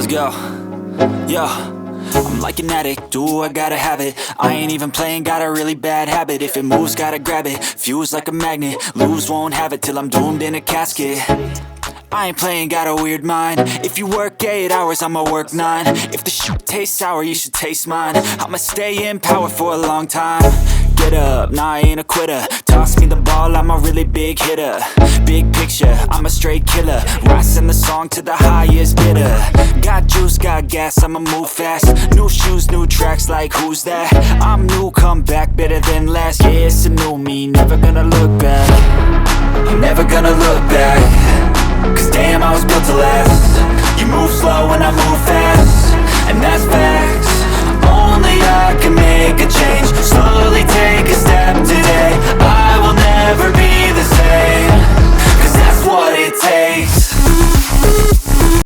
Let's go. Yo, I'm like an addict, do I gotta have it. I ain't even playing, got a really bad habit. If it moves, gotta grab it, fuse like a magnet. Lose, won't have it till I'm doomed in a casket. I ain't playing, got a weird mind. If you work 8 hours, I'ma work 9. If the shit tastes sour, you should taste mine. I'ma stay in power for a long time. Get up, nah, I ain't a quitter. Toss me the ball, I'm a really big hitter. Big picture, I'm a straight killer. Rising the song to the highest bidder. Got juice, got gas, I'ma move fast. New shoes, new tracks, like who's that? I'm new, come back, better than last. Yeah, it's a new me, never gonna look back. I'm never gonna look back. Cause damn, I was built to last. You move slow and I move fast, and that's facts. Only I can make a change. Slowly take a step today. I will